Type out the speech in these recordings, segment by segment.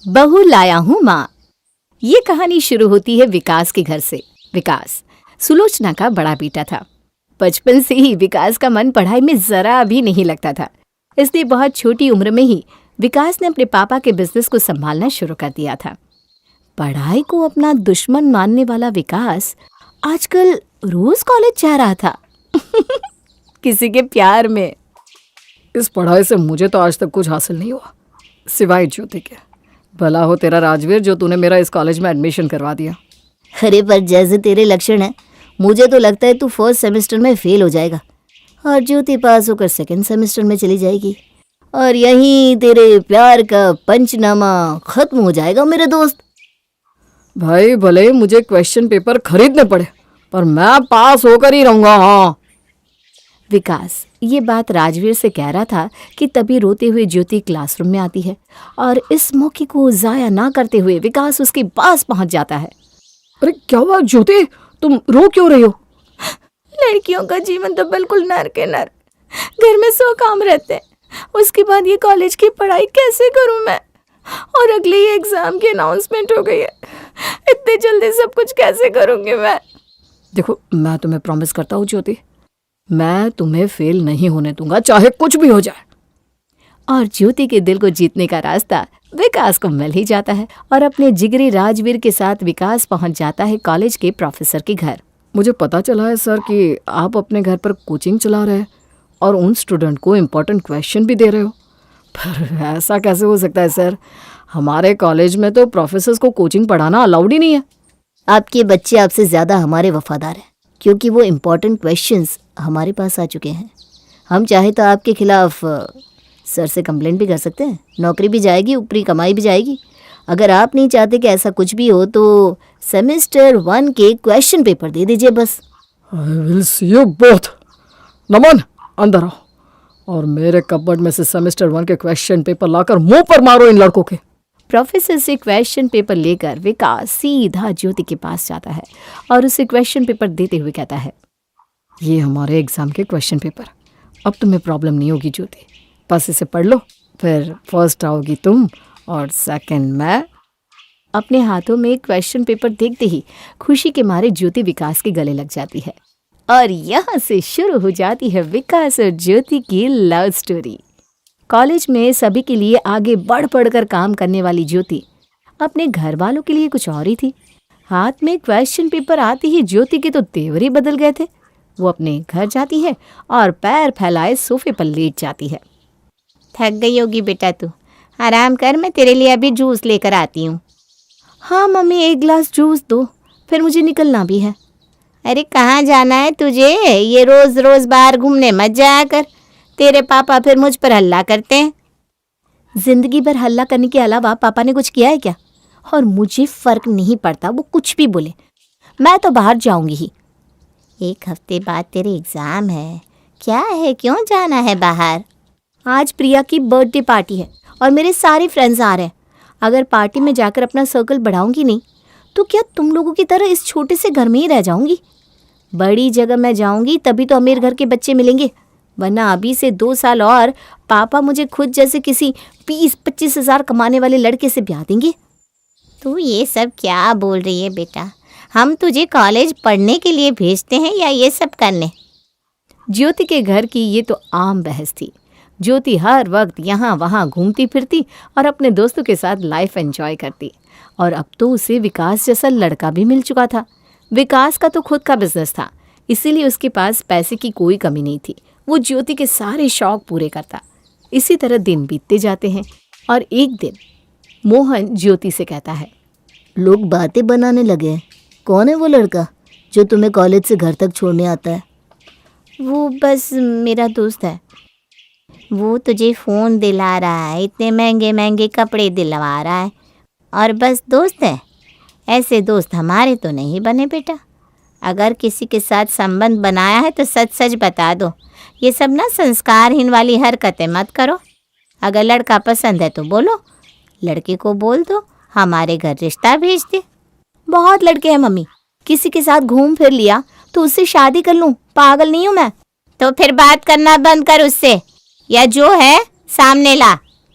बहू लाया हूँ माँ। ये कहानी शुरू होती है विकास के घर से। विकास सुलोचना का बड़ा बेटा था। बचपन से ही विकास का मन पढ़ाई में जरा भी नहीं लगता था, इसलिए बहुत छोटी उम्र में ही विकास ने अपने पापा के बिजनेस को संभालना शुरू कर दिया था। पढ़ाई को अपना दुश्मन मानने वाला विकास आजकल रोज कॉलेज जा रहा था किसी के प्यार में। इस पढ़ाई से मुझे तो आज तक कुछ हासिल नहीं हुआ, सिवाय ज्योति के। भला हो तेरा राजवीर जो तूने मेरा इस कॉलेज में एडमिशन करवा दिया। अरे पर जैसे तेरे लक्षण है, मुझे तो लगता है तू फर्स्ट सेमेस्टर में फेल हो जाएगा और ज्योति पास होकर सेकंड सेमेस्टर में चली जाएगी और यहीं तेरे प्यार का पंचनामा खत्म हो जाएगा मेरे दोस्त। भाई भले ही मुझे क्वेश्चन पेपर खरीदने पड़े, पर मैं पास होकर ही रहूंगा। हाँ। विकास ये बात राजवीर से कह रहा था कि तभी रोते हुए ज्योति क्लासरूम में आती है और इस मौके को जाया ना करते हुए विकास उसके पास पहुंच जाता है। अरे क्या हुआ ज्योति, तुम रो क्यों रही हो? लड़कियों का जीवन तो बिल्कुल नर्क है नर्क। घर में 100 काम रहते हैं, उसके बाद ये कॉलेज की पढ़ाई कैसे करूं मैं? और अगले ही एग्जाम की अनाउंसमेंट हो गई है, इतने जल्दी सब कुछ कैसे करूंगी मैं? देखो मैं तुम्हें प्रॉमिस करता हूँ ज्योति, मैं तुम्हें फेल नहीं होने दूंगा, चाहे कुछ भी हो जाए। और ज्योति के दिल को जीतने का रास्ता विकास को मिल ही जाता है और अपने जिगरी राजवीर के साथ विकास पहुंच जाता है कॉलेज के प्रोफेसर के घर। मुझे पता चला है सर कि आप अपने घर पर कोचिंग चला रहे हैं और उन स्टूडेंट को इम्पोर्टेंट क्वेश्चन भी दे रहे हो। पर ऐसा कैसे हो सकता है सर? हमारे कॉलेज में तो प्रोफेसर्स को कोचिंग पढ़ाना अलाउड ही नहीं है। आपके बच्चे आपसे ज़्यादा हमारे वफादार हैं क्योंकि वो इम्पोर्टेंट क्वेश्चंस हमारे पास आ चुके हैं। हम चाहे तो आपके खिलाफ सर से कंप्लेंट भी कर सकते हैं, नौकरी भी जाएगी, ऊपरी कमाई भी जाएगी। अगर आप नहीं चाहते कि ऐसा कुछ भी हो तो सेमेस्टर 1 के क्वेश्चन पेपर दे दीजिए बस। I will see you both. Naman अंदर आओ और मेरे कपबोर्ड में से सेमेस्टर 1 के क्वेश्चन पेपर लाकर मुंह पर मारो इन लड़कों के। प्रोफेसर से क्वेश्चन पेपर लेकर विकास सीधा ज्योति के पास जाता है और उसे क्वेश्चन पेपर देते हुए कहता है, ये हमारे एग्जाम के क्वेश्चन पेपर। अब तुम्हें प्रॉब्लम नहीं होगी ज्योति, बस इसे पढ़ लो, फिर फर्स्ट आओगी तुम और सेकंड मैं। अपने हाथों में क्वेश्चन पेपर देखते ही खुशी के मारे ज्योति विकास के गले लग जाती है और यहाँ से शुरू हो जाती है विकास और ज्योति की लव स्टोरी। कॉलेज में सभी के लिए आगे बढ़ बढ़कर काम करने वाली ज्योति अपने घर वालों के लिए कुछ और ही थी। हाथ में क्वेश्चन पेपर आते ही ज्योति के तो तेवर ही बदल गए थे। वो अपने घर जाती है और पैर फैलाए सोफे पर लेट जाती है। थक गई होगी बेटा, तू आराम कर, मैं तेरे लिए अभी जूस लेकर आती हूँ। हाँ मम्मी, 1 गिलास जूस दो, फिर मुझे निकलना भी है। अरे कहाँ जाना है तुझे? ये रोज रोज बाहर घूमने मत जाया कर, तेरे पापा फिर मुझ पर हल्ला करते हैं। जिंदगी भर हल्ला करने के अलावा पापा ने कुछ किया है क्या? और मुझे फर्क नहीं पड़ता वो कुछ भी बोले, मैं तो बाहर जाऊंगी ही। 1 हफ्ते बाद तेरे एग्जाम है, क्या है, क्यों जाना है बाहर? आज प्रिया की बर्थडे पार्टी है और मेरे सारे फ्रेंड्स आ रहे हैं। अगर पार्टी में जाकर अपना सर्कल बढ़ाऊंगी नहीं तो क्या तुम लोगों की तरह इस छोटे से घर में ही रह जाऊंगी? बड़ी जगह में जाऊंगी तभी तो अमीर घर के बच्चे मिलेंगे, वरना अभी से 2 साल और पापा मुझे खुद जैसे किसी 20-25 हज़ार कमाने वाले लड़के से ब्याह देंगे। तू ये सब क्या बोल रही है बेटा? हम तुझे कॉलेज पढ़ने के लिए भेजते हैं या ये सब करने? ज्योति के घर की ये तो आम बहस थी। ज्योति हर वक्त यहाँ वहाँ घूमती फिरती और अपने दोस्तों के साथ लाइफ एंजॉय करती और अब तो उसे विकास जैसा लड़का भी मिल चुका था। विकास का तो खुद का बिजनेस था, इसीलिए उसके पास पैसे की कोई कमी नहीं थी। वो ज्योति के सारे शौक पूरे करता। इसी तरह दिन बीतते जाते हैं और एक दिन मोहन ज्योति से कहता है, लोग बातें बनाने लगे हैं, कौन है वो लड़का जो तुम्हें कॉलेज से घर तक छोड़ने आता है? वो बस मेरा दोस्त है। वो तुझे फ़ोन दिला रहा है, इतने महंगे महंगे कपड़े दिलवा रहा है और बस दोस्त है? ऐसे दोस्त हमारे तो नहीं बने बेटा। अगर किसी के साथ संबंध बनाया है तो सच सच बता दो। ये सब ना संस्कारहीन वाली हरकतें मत करो। अगर लड़का पसंद है तो बोलो, लड़के को बोल दो हमारे घर रिश्ता भेज दे। बहुत लड़के हैं मम्मी, किसी के साथ घूम फिर लिया तो उससे शादी कर लूं, पागल नहीं हूं मैं। तो फिर बात करना बंद कर उससे, या जो है सामने ला।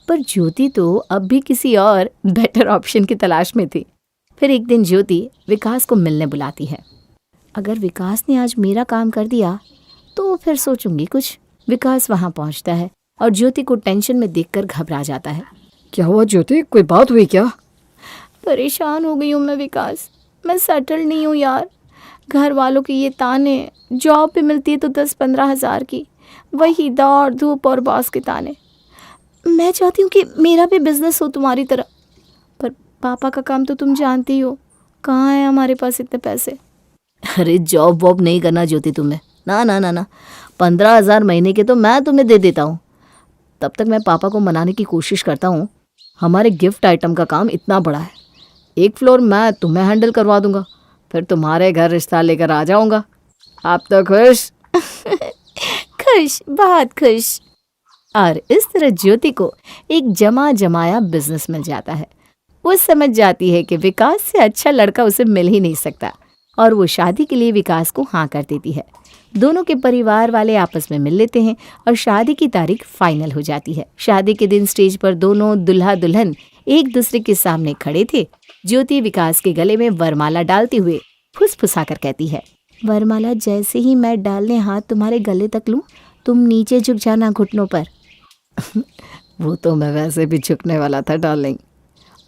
पर ज्योति तो अब भी किसी और बेटर ऑप्शन की तलाश में थी। फिर एक दिन ज्योति विकास को मिलने बुलाती है। अगर विकास ने आज मेरा काम कर दिया तो फिर सोचूंगी कुछ। विकास वहां पहुंचता है और ज्योति को टेंशन में देखकर घबरा जाता है। क्या हुआ ज्योति, कोई बात हुई क्या? परेशान हो गई हूँ मैं विकास, मैं सेटल नहीं हूँ यार। घर वालों की ये ताने, जॉब भी मिलती है तो 10-15 हज़ार की, वही दौड़ धूप और बॉस के ताने। मैं चाहती हूँ कि मेरा भी बिजनेस हो तुम्हारी तरह, पर पापा का काम तो तुम जानती हो, कहाँ है हमारे पास इतने पैसे। अरे जॉब वॉब नहीं करना ज्योति तुम्हें, ना ना ना ना, 15,000 महीने के तो मैं तुम्हें दे देता हूँ। तब तक मैं पापा को मनाने की कोशिश करता हूँ। हमारे गिफ्ट आइटम का काम इतना बड़ा है, एक फ्लोर मैं तुम्हें हैंडल करवा दूंगा, फिर तुम्हारे घर रिश्ता लेकर आ जाऊंगा। आप तो खुश? खुश, बहुत खुश। और इस तरह ज्योति को एक जमा जमाया बिजनेस मिल जाता है। वो समझ जाती है कि विकास से अच्छा लड़का उसे मिल ही नहीं सकता और वो शादी के लिए विकास को हाँ कर देती है। दोनों के परिवार वाले आपस में मिल लेते हैं और शादी की तारीख फाइनल हो जाती है। शादी के दिन स्टेज पर दोनों दुल्हा दुल्हन एक दूसरे के सामने खड़े थे। ज्योति विकास के गले में वरमाला डालते हुए फुसफुसा कर कहती है, वरमाला जैसे ही मैं डालने हाथ तुम्हारे गले तक लूं, तुम नीचे झुक जाना घुटनों पर। वो तो मैं वैसे भी झुकने वाला था डार्लिंग।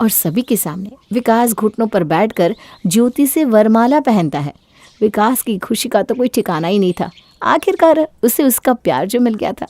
और सभी के सामने विकास घुटनों पर बैठकर ज्योति से वरमाला पहनता है। विकास की खुशी का तो कोई ठिकाना ही नहीं था। आखिरकार उसे उसका प्यार जो मिल गया था।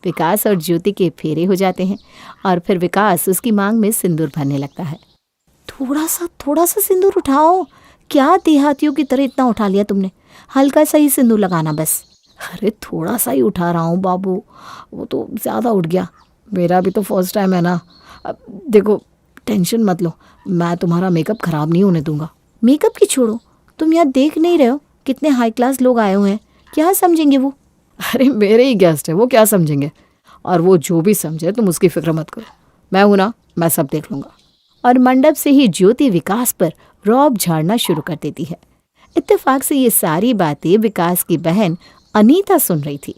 विकास और ज्योति के फेरे हो जाते हैं और फिर विकास उसकी मांग में सिंदूर भरने लगता है। थोड़ा सा सिंदूर उठाओ, क्या देहातियों की तरह इतना उठा लिया तुमने? हल्का सा ही सिंदूर लगाना बस। अरे थोड़ा सा ही उठा रहा हूँ बाबू, वो तो ज़्यादा उठ गया। मेरा भी तो फर्स्ट टाइम है ना। अब देखो टेंशन मत लो, मैं तुम्हारा मेकअप खराब नहीं होने दूंगा। मेकअप की छोड़ो, तुम यहाँ देख नहीं रहे हो कितने हाई क्लास लोग आए हुए हैं, क्या समझेंगे वो? अरे मेरे ही गेस्ट है, वो क्या समझेंगे? और वो जो भी समझे तुम उसकी फिक्र मत करो, मैं हूं ना, मैं सब देख लूँगा। और मंडप से ही ज्योति विकास पर रौब झाड़ना शुरू कर देती है। इत्तेफाक से ये सारी बातें विकास की बहन अनीता सुन रही थी,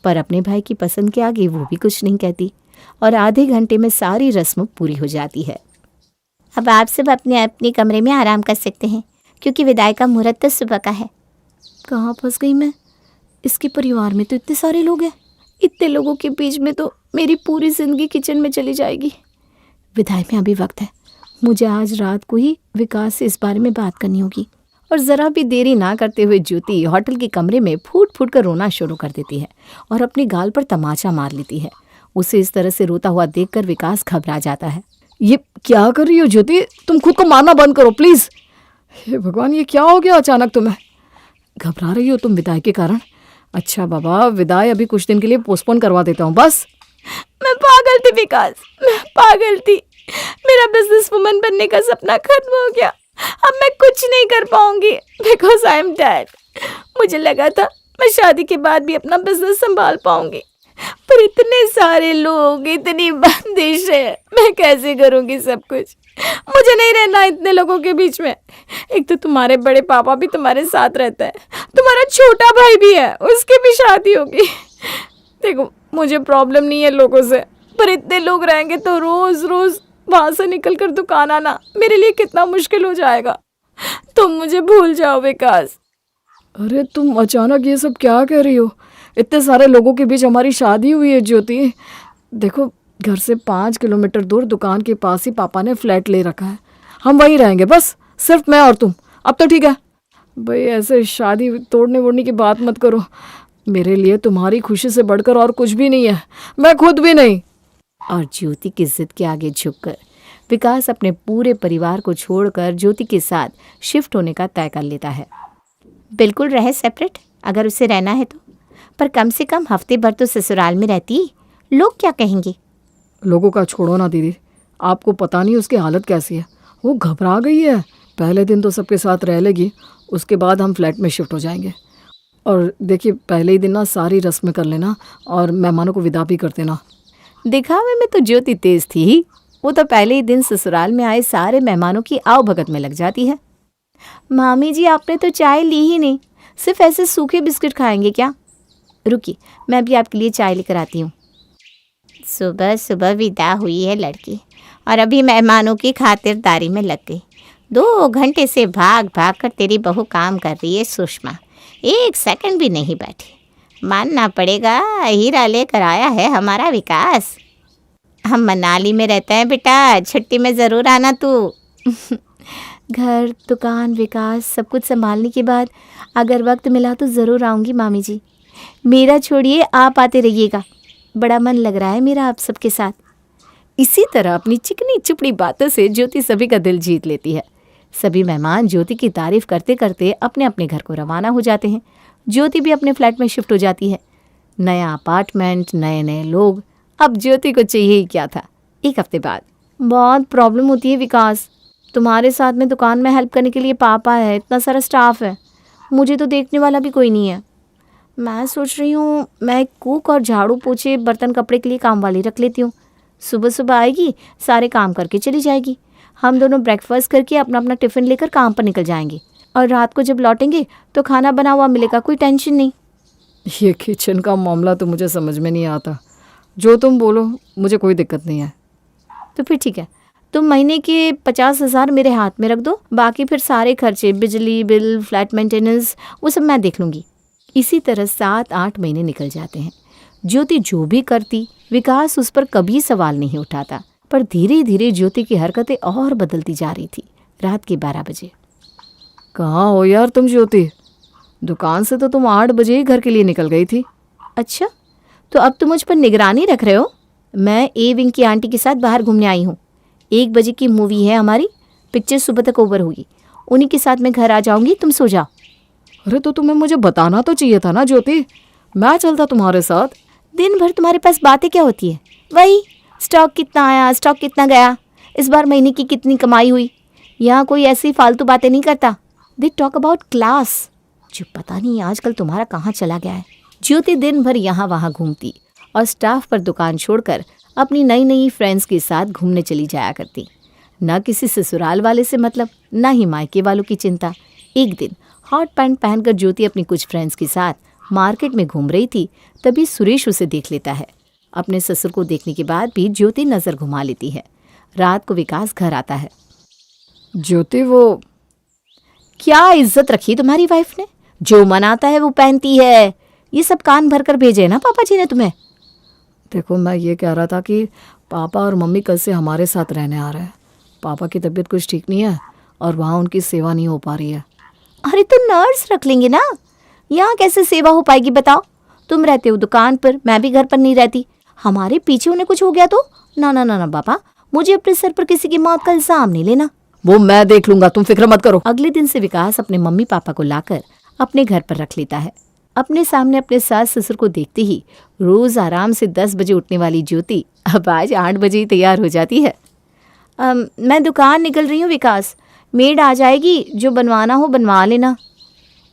पर अपने भाई की पसंद के आगे वो भी कुछ नहीं कहती और आधे घंटे में सारी रस्म पूरी हो जाती है। अब आप सब अपने अपने कमरे में आराम कर सकते हैं, क्योंकि विदाई का मुहूर्त तो सुबह का है। कहाँ फंस गई मैं? इसके परिवार में तो इतने सारे लोग हैं, इतने लोगों के बीच में तो मेरी पूरी जिंदगी किचन में चली जाएगी। विदाई में अभी वक्त है, मुझे आज रात को ही विकास से इस बारे में बात करनी होगी। और ज़रा भी देरी ना करते हुए ज्योति होटल के कमरे में फूट फूट कर रोना शुरू कर देती है और अपनी गाल पर तमाचा मार लेती है। उसे इस तरह से रोता हुआ देखकर विकास घबरा जाता है। ये क्या कर रही हो ज्योति? तुम खुद को मारना बंद करो प्लीज़। हे भगवान, ये क्या हो गया अचानक तुम्हें? घबरा रही हो तुम विदाई के कारण? अच्छा बाबा, विदाई अभी कुछ दिन के लिए पोस्टपोन करवा देता हूँ बस। मैं पागल थी विकास, मैं पागल थी। मेरा बिजनेस वुमन बनने का सपना खत्म हो गया। अब मैं कुछ नहीं कर पाऊंगी बिकॉज आई एम डेड। मुझे लगा था मैं शादी के बाद भी अपना बिजनेस संभाल पाऊंगी, पर इतने सारे लोग, इतनी बंदिश है, मैं कैसे करूंगी सब कुछ? मुझे नहीं रहना इतने लोगों के बीच में। एक तो तुम्हारे बड़े पापा भी तुम्हारे साथ रहता है, तुम्हारा छोटा भाई भी है, उसकी भी शादी होगी। देखो मुझे प्रॉब्लम नहीं है लोगों से, पर इतने लोग रहेंगे तो रोज रोज वहां से निकल कर दुकान आना मेरे लिए कितना मुश्किल हो जाएगा। तुम मुझे भूल जाओ विकास। अरे तुम अचानक ये सब क्या कह रही हो? इतने सारे लोगों के बीच हमारी शादी हुई है ज्योति। देखो घर से 5 किलोमीटर दूर दुकान के पास ही पापा ने फ्लैट ले रखा है, हम वहीं रहेंगे बस, सिर्फ मैं और तुम। अब तो ठीक है भाई, ऐसे शादी तोड़ने वोड़ने की बात मत करो। मेरे लिए तुम्हारी खुशी से बढ़कर और कुछ भी नहीं है, मैं खुद भी नहीं। और ज्योति की जिद के आगे झुककर विकास अपने पूरे परिवार को छोड़कर ज्योति के साथ शिफ्ट होने का तय कर लेता है। बिल्कुल रहे सेपरेट अगर उसे रहना है तो, पर कम से कम हफ्ते भर तो ससुराल में रहती। लोग क्या कहेंगे? लोगों का छोड़ो ना दीदी, आपको पता नहीं उसकी हालत कैसी है। वो घबरा गई है। पहले दिन तो सबके साथ रह लेगी, उसके बाद हम फ्लैट में शिफ्ट हो जाएंगे। और देखिए पहले ही दिन ना सारी रस्में कर लेना और मेहमानों को विदा भी कर देना। दिखावे में तो ज्योति तेज थी ही, वो तो पहले ही दिन ससुराल में आए सारे मेहमानों की आवभगत में लग जाती है। मामी जी आपने तो चाय ली ही नहीं, सिर्फ ऐसे सूखे बिस्किट खाएंगे क्या? रुकिए मैं भी आपके लिए चाय लेकर आती हूँ। सुबह सुबह विदा हुई है लड़की और अभी मेहमानों की खातिरदारी में लग गई। 2 घंटे से भाग भाग कर तेरी बहू काम कर रही है सुषमा, 1 सेकंड भी नहीं बैठी। मानना पड़ेगा, हीरा लेकर आया है हमारा विकास। हम मनाली में रहते हैं बेटा, छुट्टी में ज़रूर आना तू। घर, दुकान, विकास सब कुछ संभालने के बाद अगर वक्त मिला तो ज़रूर आऊँगी मामी जी। मेरा छोड़िए, आप आते रहिएगा, बड़ा मन लग रहा है मेरा आप सबके साथ। इसी तरह अपनी चिकनी चुपड़ी बातों से ज्योति सभी का दिल जीत लेती है। सभी मेहमान ज्योति की तारीफ करते करते अपने अपने घर को रवाना हो जाते हैं। ज्योति भी अपने फ्लैट में शिफ्ट हो जाती है। नया अपार्टमेंट, नए नए लोग, अब ज्योति को चाहिए ही क्या था। 1 हफ्ते बाद, बहुत प्रॉब्लम होती है विकास, तुम्हारे साथ में दुकान में हेल्प करने के लिए पापा है, इतना सारा स्टाफ है, मुझे तो देखने वाला भी कोई नहीं है। मैं सोच रही हूँ मैं कुक और झाड़ू पोछे बर्तन कपड़े के लिए काम वाली रख लेती हूँ। सुबह सुबह आएगी, सारे काम करके चली जाएगी। हम दोनों ब्रेकफास्ट करके अपना अपना टिफ़िन लेकर काम पर निकल जाएंगे और रात को जब लौटेंगे तो खाना बना हुआ मिलेगा, कोई टेंशन नहीं। ये किचन का मामला तो मुझे समझ में नहीं आता। जो तुम बोलो, मुझे कोई दिक्कत नहीं है। तो फिर ठीक है, तुम महीने के 50,000 मेरे हाथ में रख दो, बाकी फिर सारे खर्चे, बिजली बिल, फ्लैट मेंटेनेंस, वो सब मैं देख लूँगी। इसी तरह 7-8 महीने निकल जाते हैं। ज्योति जो भी करती, विकास उस पर कभी सवाल नहीं उठाता। पर धीरे धीरे ज्योति की हरकतें और बदलती जा रही थी। रात के 12 बजे। कहाँ हो यार तुम ज्योति? दुकान से तो तुम 8 बजे ही घर के लिए निकल गई थी। अच्छा, तो अब तुम मुझ पर निगरानी रख रहे हो? मैं ए विंग की आंटी के साथ बाहर घूमने आई हूँ। 1 बजे की मूवी है हमारी, पिक्चर सुबह तक ओवर होगी। उन्हीं के साथ मैं घर आ जाऊँगी, तुम सो जाओ। अरे तो तुम्हें मुझे बताना तो चाहिए था ना ज्योति, मैं चलता तुम्हारे साथ। दिन भर तुम्हारे पास बातें क्या होती है? वही स्टॉक कितना आया, स्टॉक कितना गया, इस बार महीने की कितनी कमाई हुई। यहाँ कोई ऐसी फालतू बातें नहीं करता। They talk about class. जो पता नहीं आजकल तुम्हारा कहाँ चला गया है। ज्योति दिन भर यहाँ वहाँ घूमती और स्टाफ पर दुकान छोड़कर अपनी नई नई फ्रेंड्स के साथ घूमने चली जाया करती। न किसी ससुराल वाले से मतलब, न ही मायके वालों की चिंता। एक दिन हॉट पैंट पहनकर ज्योति अपनी कुछ फ्रेंड्स के साथ मार्केट में घूम रही थी, तभी सुरेश उसे देख लेता है। अपने ससुर को देखने के बाद भी ज्योति नज़र घुमा लेती है। रात को विकास घर आता है। ज्योति, वो क्या इज्जत रखी तुम्हारी वाइफ ने? जो मन आता है वो पहनती है। ये सब कान भर कर भेजे ना पापा जी ने तुम्हें। देखो, मैं ये कह रहा था कि पापा और मम्मी कल से हमारे साथ रहने आ रहे हैं। पापा की तबीयत कुछ ठीक नहीं है और वहाँ उनकी सेवा नहीं हो पा रही है। अरे तो नर्स रख लेंगे ना, यहाँ कैसे सेवा हो पाएगी बताओ? तुम रहते हो दुकान पर, मैं भी घर पर नहीं रहती। हमारे पीछे उन्हें कुछ हो गया तो? ना ना ना ना पापा, मुझे अपने सर पर किसी की मौत का इल्जाम नहीं लेना। वो मैं देख लूंगा, तुम फिक्र मत करो। अगले दिन से विकास अपने मम्मी पापा को लाकर अपने घर पर रख लेता है। अपने सामने अपने सास ससुर को देखते ही रोज आराम से 10 बजे उठने वाली ज्योति अब आज 8 बजे ही तैयार हो जाती है। मैं दुकान निकल रही हूँ विकास, मेड आ जाएगी, जो बनवाना हो बनवा लेना।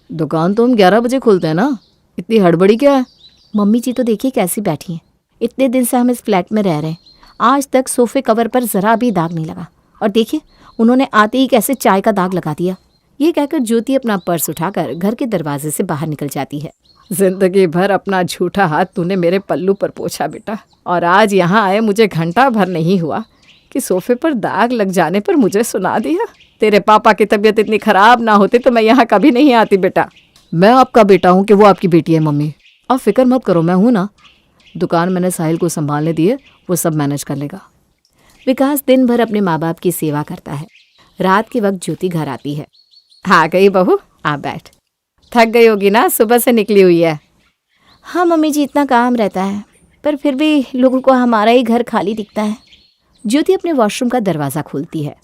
दुकान तो हम 11 बजे खोलते हैं ना, इतनी हड़बड़ी क्या है? मम्मी जी तो देखिए कैसी बैठी हैं। इतने दिन से हम इस फ्लैट में रह रहे हैं, आज तक सोफे कवर पर जरा भी दाग नहीं लगा। और देखिए उन्होंने आते ही कैसे चाय का दाग लगा दिया। ये कहकर ज्योति अपना पर्स उठाकर घर के दरवाजे से बाहर निकल जाती है। जिंदगी भर अपना झूठा हाथ तूने मेरे पल्लू पर पोछा बेटा, और आज यहाँ आए मुझे घंटा भर नहीं हुआ कि सोफे पर दाग लग जाने पर मुझे सुना दिया। तेरे पापा की तबीयत इतनी खराब ना होती तो मैं यहाँ कभी नहीं आती बेटा। मैं आपका बेटा हूँ कि वो आपकी बेटी है मम्मी, आप फिक्र मत करो, मैं हूँ ना। दुकान मैंने साहिल को संभालने दी है, वो सब मैनेज कर लेगा। विकास दिन भर अपने माँ बाप की सेवा करता है। रात के वक्त ज्योति घर आती है। आ गई बहू, आ बैठ। थक गई होगी ना, सुबह से निकली हुई है। हाँ मम्मी जी, इतना काम रहता है, पर फिर भी लोगों को हमारा ही घर खाली दिखता है। ज्योति अपने वॉशरूम का दरवाज़ा खोलती है।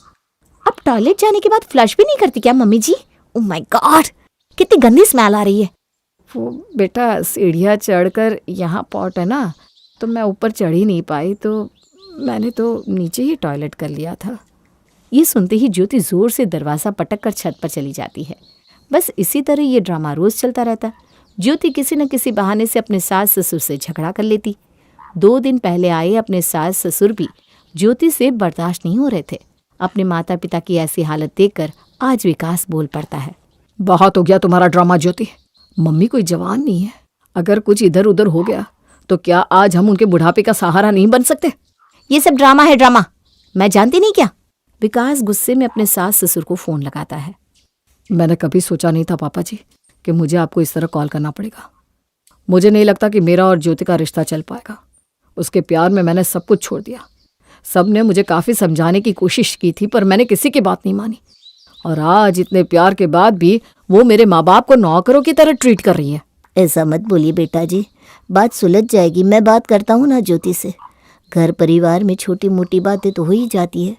अब टॉयलेट जाने के बाद फ्लश भी नहीं करती क्या mummy ji? Oh my god, कितनी गंदी स्मेल आ रही है। वो बेटा सीढ़ियाँ चढ़कर, यहाँ पॉट है ना, तो मैं ऊपर चढ़ ही नहीं पाई, तो मैंने तो नीचे ही टॉयलेट कर लिया था। ये सुनते ही ज्योति जोर से दरवाज़ा पटक कर छत पर चली जाती है। बस इसी तरह ये ड्रामा रोज़ चलता रहता। ज्योति किसी न किसी बहाने से अपने सास ससुर से झगड़ा कर लेती। 2 दिन पहले आए अपने सास ससुर भी ज्योति से बर्दाश्त नहीं हो रहे थे। अपने माता पिता की ऐसी हालत देखकर आज विकास बोल पड़ता है। बहुत हो गया तुम्हारा ड्रामा ज्योति, मम्मी कोई जवान नहीं है, अगर कुछ इधर उधर हो गया तो क्या आज हम उनके बुढ़ापे का सहारा नहीं बन सकते? ये सब ड्रामा है, ड्रामा। मैं जानती नहीं क्या? विकास गुस्से में अपने सास ससुर को फोन लगाता है। मैंने कभी सोचा नहीं था पापा जी कि मुझे आपको इस तरह कॉल करना पड़ेगा। मुझे नहीं लगता कि मेरा और ज्योति का रिश्ता चल पाएगा। उसके प्यार में मैंने सब कुछ छोड़ दिया। सब ने मुझे काफ़ी समझाने की कोशिश की थी, पर मैंने किसी की बात नहीं मानी। और आज इतने प्यार के बाद भी वो मेरे माँ बाप को नौकरों की तरह ट्रीट कर रही है। ऐसा मत बोलिए बेटा जी, बात सुलझ जाएगी। मैं बात करता हूँ ना ज्योति से। घर परिवार में छोटी मोटी बातें तो हो ही जाती है।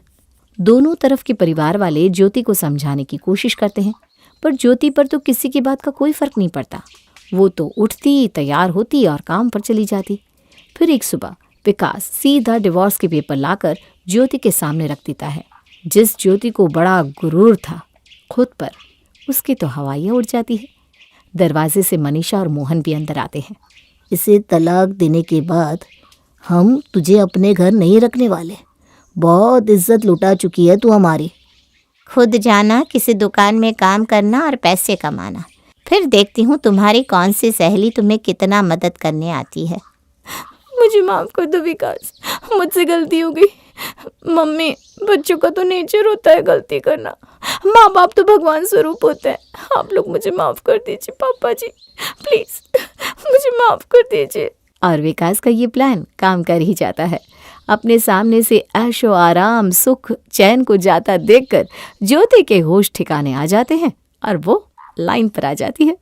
दोनों तरफ के परिवार वाले ज्योति को समझाने की कोशिश करते हैं, पर ज्योति पर तो किसी की बात का कोई फर्क नहीं पड़ता। वो तो उठती, तैयार होती और काम पर चली जाती। फिर एक सुबह विकास सीधा डिवोर्स के पेपर लाकर ज्योति के सामने रख देता है। जिस ज्योति को बड़ा गुरूर था खुद पर, उसकी तो हवाइयाँ उड़ जाती है। दरवाजे से मनीषा और मोहन भी अंदर आते हैं। इसे तलाक देने के बाद हम तुझे अपने घर नहीं रखने वाले। बहुत इज्जत लुटा चुकी है तू हमारी। खुद जाना, किसी दुकान में काम करना और पैसे कमाना। फिर देखती हूँ तुम्हारी कौन सी सहेली तुम्हें कितना मदद करने आती है। मुझे माफ कर दो विकास, मुझसे गलती हो गई। मम्मी, बच्चों का तो नेचर होता है गलती करना। माँ बाप तो भगवान स्वरूप होते हैं। आप लोग मुझे माफ कर दीजिए पापा जी, प्लीज मुझे माफ कर दीजिए। और विकास का ये प्लान काम कर ही जाता है। अपने सामने से ऐशो आराम, सुख, चैन को जाता देखकर ज्योति के होश ठिकाने आ जाते हैं और वो लाइन पर आ जाती है।